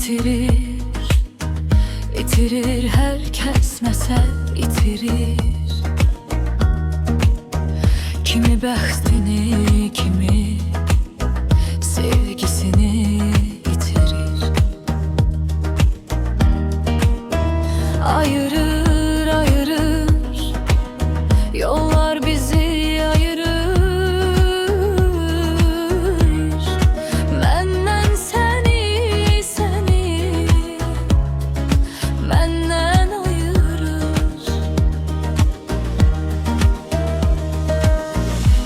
itirir, itirir herkes məsəl itirir. Kimi bəxtini, kimi sevgisini itirir. Ayırır, ayırır, yollar bizi ayırır. Məndən səni, səni məndən ayırır.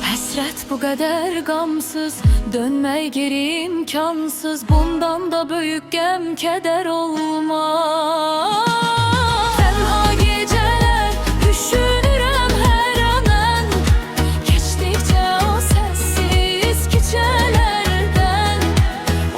Həsrət bu qədər qamsız, dönmək geri imkansız. Bundan da böyük qəm, kədər olmaz. Tənha gecələr düşünürəm hər anın, keçdikcə o səssiz küçələrdən,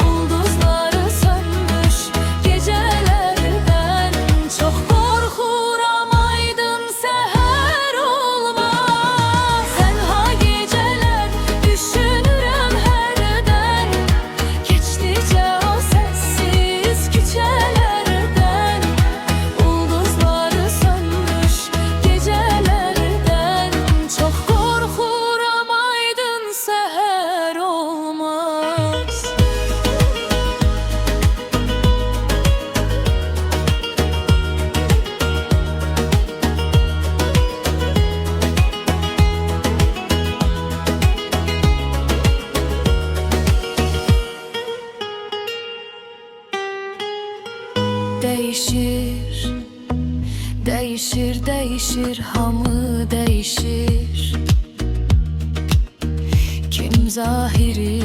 ulduzları sönmüş gecələrdən. Çox qorxuram aydın səhər olmaz. Tənha gecələr düşünürəm hərdən, keçdikcə o səssiz küçələrdən, ulduzları sönmüş gecələrdən. Çox qorxuram aydın səhər olmaz. Değişir, değişir, değişir, hamı değişir. Kim zahiri,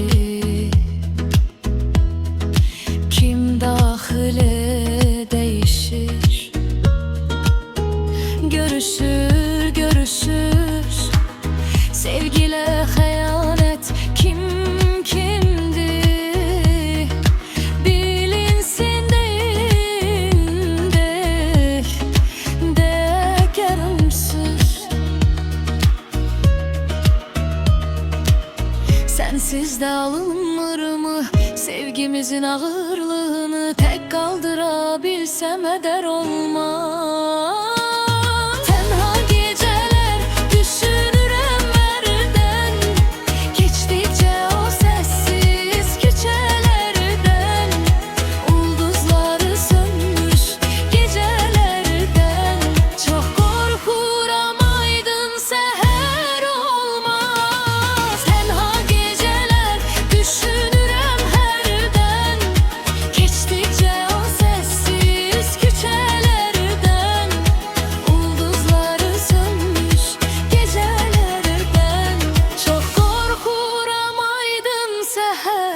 kim dahili değişir. Görüşür, görüşür, sevgiyle xəyanət kim kimdir? Bilinsin deyil, de görünsüz. Sensiz de alınmır mı sevgimizin ağırlığını? Tek kaldırabilsem eder olmaz. Tenha geceler düşünürəm hərdən, keçdikcə o səssiz küçələrdən, ulduzları sönmüş gecələrdən. Çox qorxuram aydın səhər olmaz. Tenha geceler düşünürəm hərdən, keçdikcə o səssiz küçələrdən, ulduzları sönmüş gecələrdən. Çox qorxuram aydın səhər